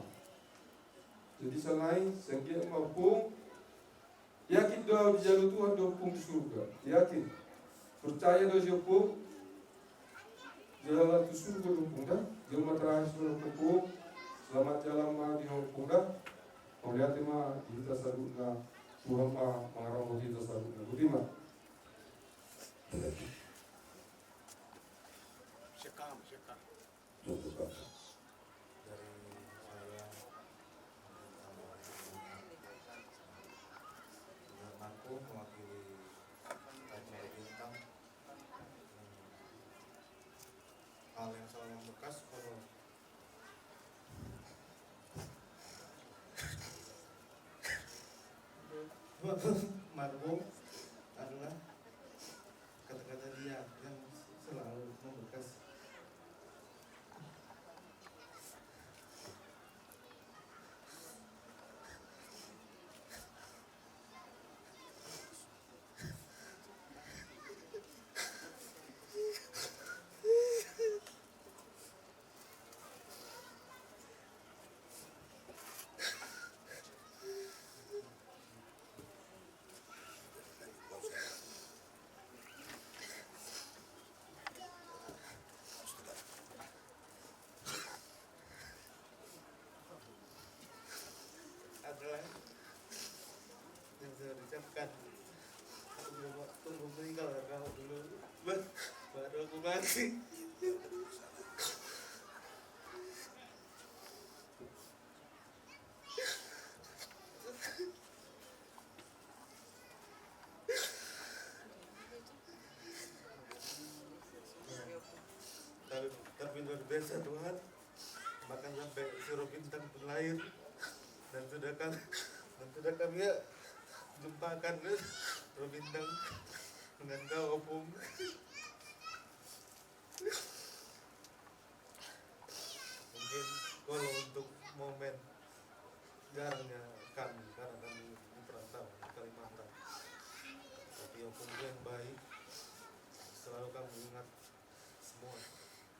jadi selain sengke maupun yakin doa di jalur Tuhan do pung surga yakin percaya do siapa Jalan tusul ke Pungda, jemaah terakhir sudah kuku, selamat jalan ma di Pungda. Melihat ma kita saduna Tuhan ma mengarang kita saduna. Butima. Sekam. Contoh Pak. Dari saya mampu mewakili Raja Bintang. Hal yang selalu membekas kalau Margo adalah kata-kata dia yang selalu membekas. Adalah yang saya ucapkan. Aku belum tunggu meninggal kamu dulu, baru aku mati. Tapi luar biasa Tuhan, bahkan sampai suruh bintang pun lahir. Dan sudah kami ya jumpakan Bintang dengan kau Opung. Mungkin kalau untuk momen jarangnya kami karena kami di perantauan di Kalimantan, tapi Opung yang baik, selalu kami ingat semua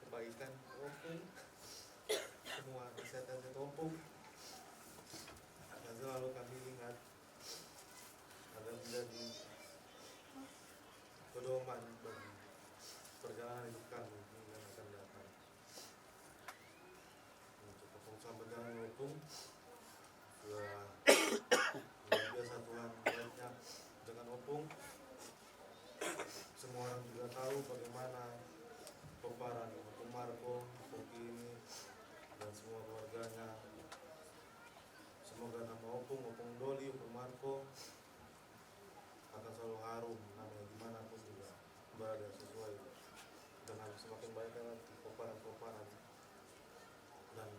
kebaikan Opung, semua kesehatan Opung. Selalu kami ingat agar menjadi pedoman bagi perjalanan hidup kami yang akan datang. Untuk Opung sampai dengan Opung, luar biasa Tuhan melihatnya dengan Opung. Semua orang juga tahu bagaimana pemparan Opung Marco, Poki ini dan semua keluarganya. Semoga nama Opung Doli, Opung Marco akan selalu harum namanya dimanapun juga berada, sesuai dengan semakin baik nanti koparan-koparan dan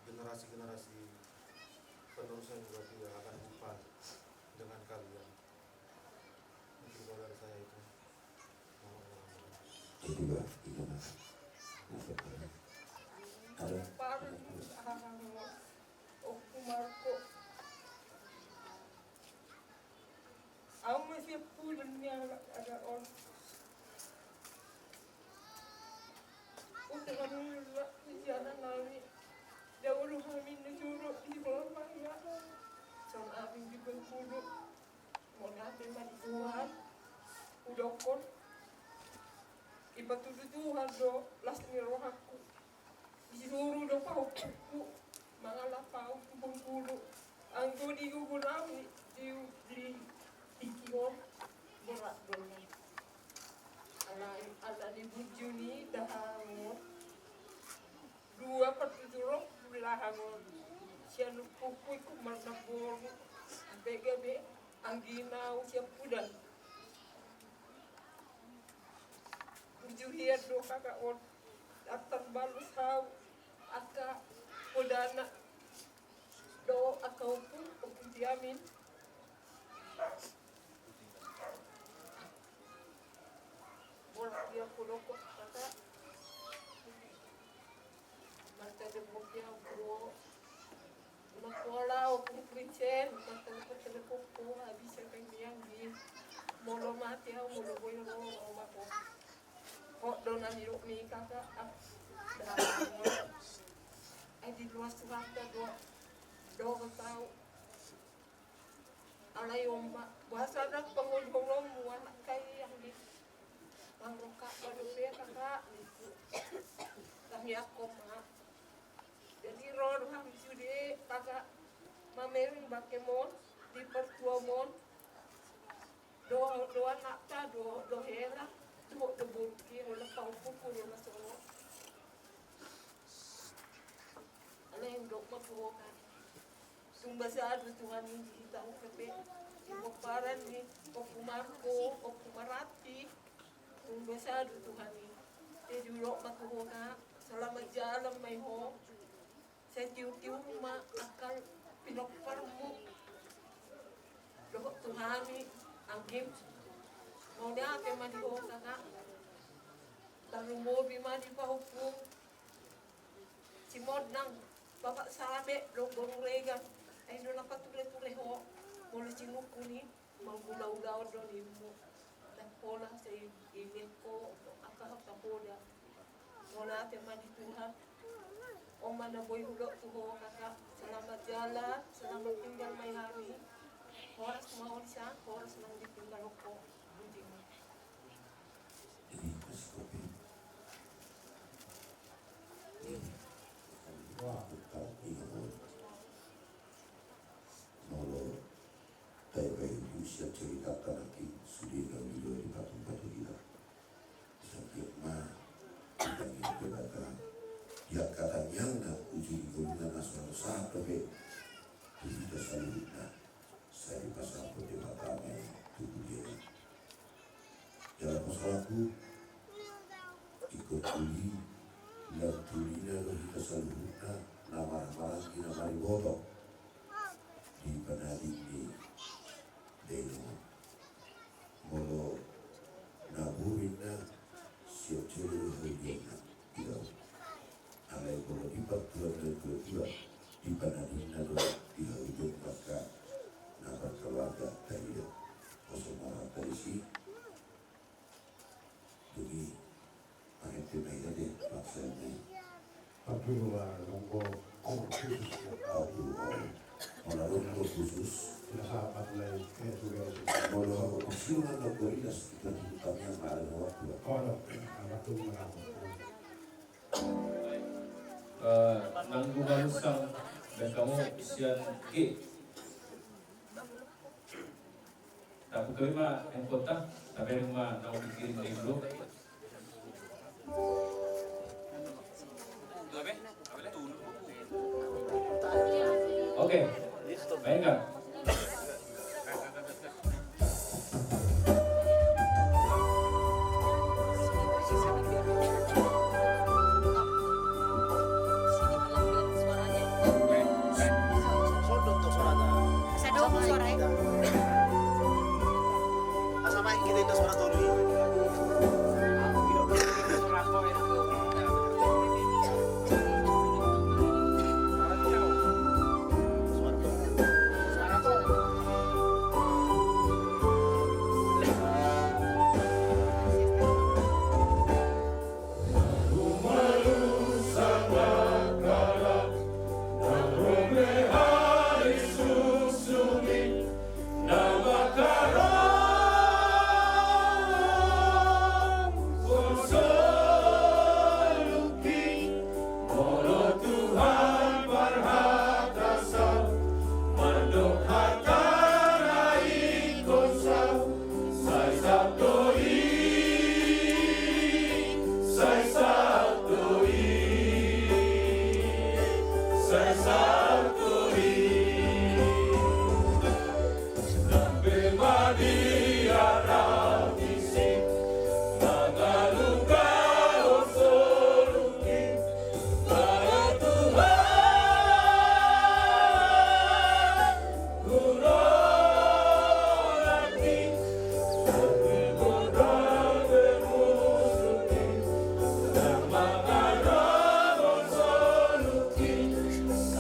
generasi-generasi penerusnya juga tidak akan lupa dengan kalian. Mungkin kalau dari saya itu. Jadi Pak, gimana? Ada? Marco. Aku masih pulang ada orang. Untuk kami di jalan kami, dahulu kami disuruh di bawah maya. Sama kami di Bengkulu, mau nanti mati Tuhan, udah kon. Iba Tuhan do, las roh aku. Disuruh do pau kuku. Mga lapau ke Bengkulu, ang di gugulaw di Kion, berat dulu. Ala di Bujuni dahangot, 2 belahangot. Siya nupukoy kumarnabor, gabi ang ginaw siya pudan. Bujuriya do kakaon, at tambalus haw, aka Udana do atau pun diamin bolak dia pulokot kata mata de bokya bro nakola pun kricen mata de bokko habis kan yang di molo mati au molo boyo ro mako kok dona hirup mi kata di luar Surata do tahu alay omba bahasa nak pengunjung anak kaya yang di Angka baru dia kakak kami aku mah jadi roh kami sudah kakak mamerin bakemon di pertuamon do anak ta do hera do bulki wala pau puku wala so aleng do mapukan sumba sa Tuhan ini kita ukepe ibu paran ni okumarko okumarati sumba sa Tuhan ini jadi lo makuhoka selamat jalan may ho saya tiu-tiu ma akal pinokparmu lo Tuhan ini anggim mau dia ke mandi ho kakak tarumo bimadi pa hukum simod nang bapak sabe lo boruregan ay no dapat tule-tule ho mula sinuko ni manggulaw-law do ni mo nagpola sa init ko akahap-kapola mula ke mandi Tuhan o manaboy hulo tuho kakak selamat jalan selamat tinggal may hari oras mahon siya, oras nang ditinggal ko. Molo tayo siya ceritakan lagi sudi kami dua di batu-batu kita. Sakit mah kita itu kata dia katanya nak uji guna nasional satu be kita selalu saya pasang putih matanya tubuh dia dalam masalahku ikut tuli dan tulinya kita selalu nama-nama kita mari bodoh di penadik di deno molo naburina siap curi hadiahnya tidak alai kalau di batuan dan kedua di penadik nado di hujung maka nama keluarga dari Osomara dari si Dugi Mahete Mahete Maksudnya Abdullah Longgo khusus Abdullah khusus sahabat lain Kalau usilan Logorinas kita utamanya malah waktu nanggungan usang dan kamu isian G tapi kami mah yang kota tapi rumah mau dikirim dari dulu oke baik nggak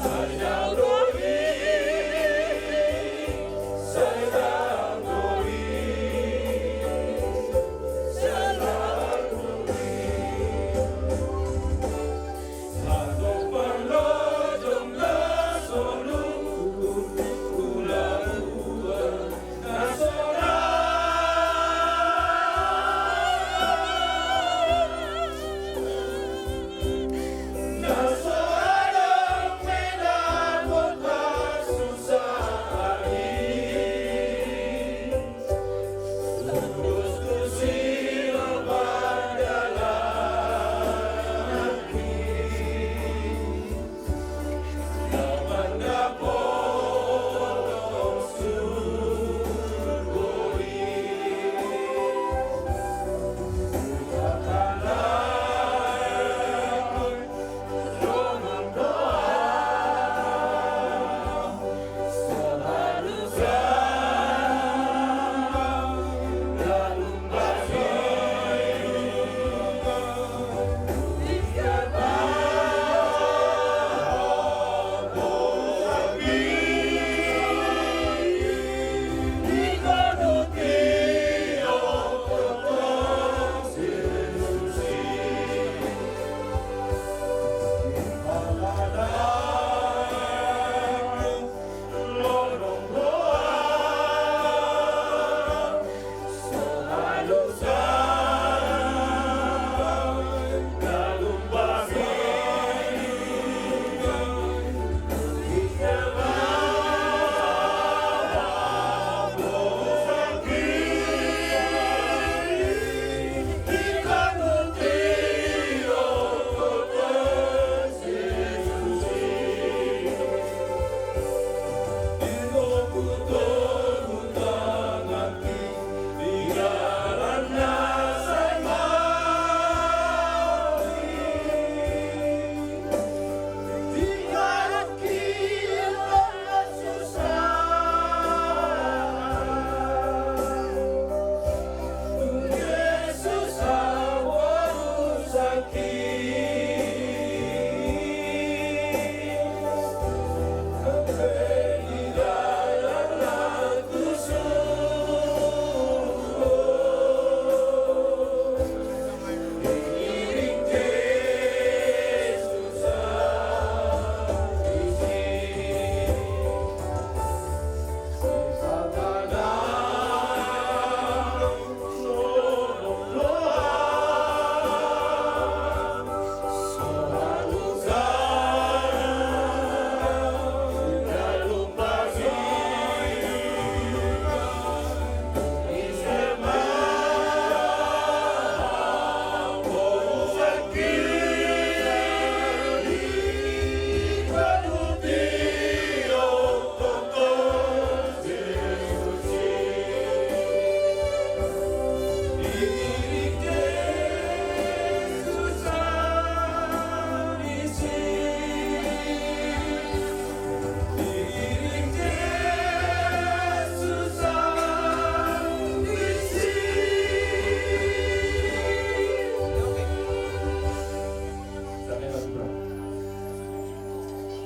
Saya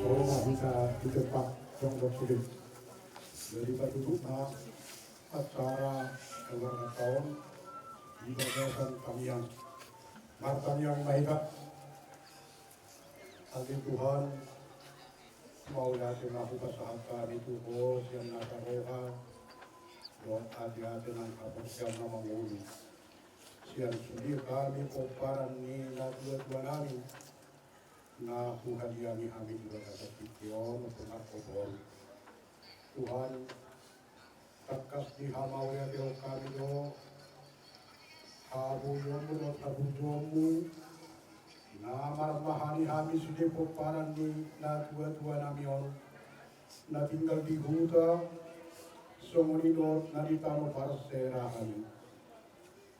rumah kita di tempat yang bersulit. Jadi patutnya acara ulang tahun di Yayasan Tamiang Martamiang Mahibat. Hati Tuhan mau yakin aku kesehatan itu bos yang nakaroha buat hati-hati nang kapus yang nama mulu. Siang sudi kami komparan ni na dua nami na Tuhan yang kami juga dapat pikion untuk nakobol. Tuhan takas di hamau ya dio kami do habu yomu do tabu jomu na marmahani kami sudi komparan ni na dua nami on na tinggal di huta sumuni do na ditano parserahan.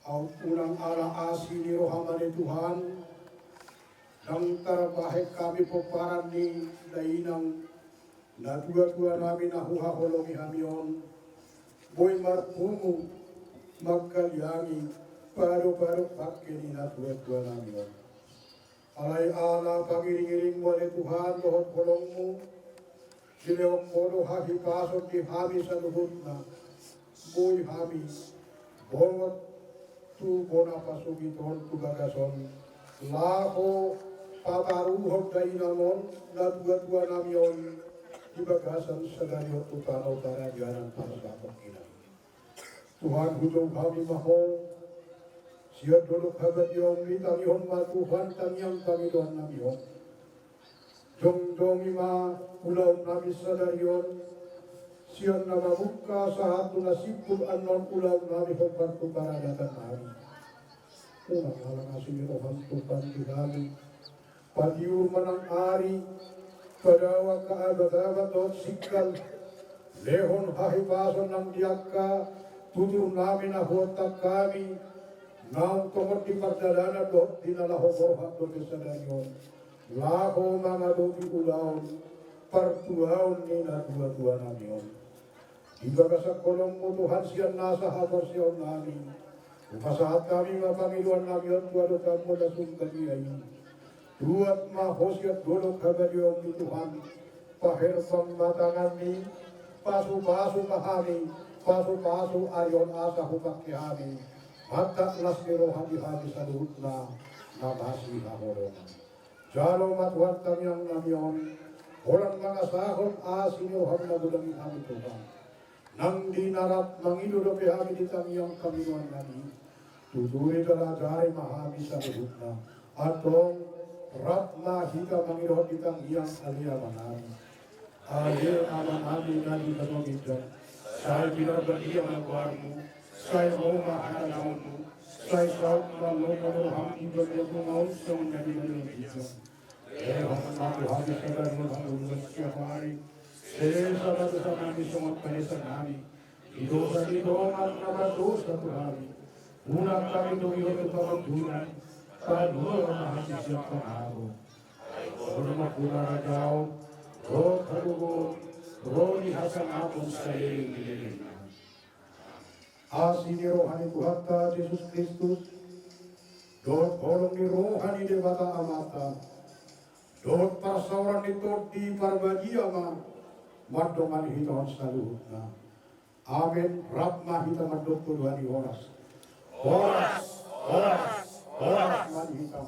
Au ulang ala asini rohamane Tuhan nang tarbahek kami peparan ni dainang na dua nami na huhaholongi hamion boy marpungu magkalyangi paro pakkeni na dua nami on alay ala pangiring-iring mo ni Tuhan lohot holongmu sileong modo hakipasok di hami sa luhut na boy hami bongot tu bona pasuki ton tu gagason laho paparuhog dainamon na dua namion di bagasan sadari utara jalan para sakot ina. Tuhan hujung kami maho siat dulu kabat yung mitamihon ma Tuhan tanyang kami doon namihon jong ima ulaw nami sadarion siyan na mabuka sa hatu na sipul anon ulaw nami hopar kuparadatan nami. Unang halang asin Tuhan Tuhan di kami padiur manang ari padawa kaabad-abad dot sikal lehon hahipason ng diaka tutur namin na hotak kami naong tungod di pagdadana dot dinalahokorhat dot isadarion laho mga doti ulaon partuaon ni na dua namin ibaga sa kolong mo Tuhan siyan nasa habar siyaw namin upasahat kami mga Panginoon namin at tuwadot mo na sungkali ay duat mahosiat dolok kabadiyong ni Tuhan paherbang matangan ni pasu-pasu mahami pasu-pasu ayon asa hupak kihami matak las nirohan dihati sa luhut na nabasi hahorongan jalo matuhan tamiyang namiyon orang mga sahod asinirohan na bulang kami Tuhan nang dinarap mangiludopi kami di tamiyang kaminuan nami tuturi dalajari mahami sa luhut na atong Ratna hika mangiroh ditang iyang alia manami. Alia amanami nadi kanogidan. Saya binar berdia mengkuarmu. Saya mau mahanaunmu. Saya saut malongan hati berdiamu mau menjadi kanogidan. Rahmatu hati sedar menghadulkan setiap hari. Sesama dosa kami semua penesan kami. Dosa didongan nama dosa Tuhan. Unak kami doa tetap Tuhan. Padua mahasi siapa aku, orang pura rajau, roh karugo, roh dihasan aku sekali. Asini rohani Tuhan Yesus Kristus, dot kolong ni rohani dewata amata, dot persauran itu di parbagi ama, madoman hitam saluhna. Amin. Rahmah hitam madok Tuhan di horas. Orang hitam.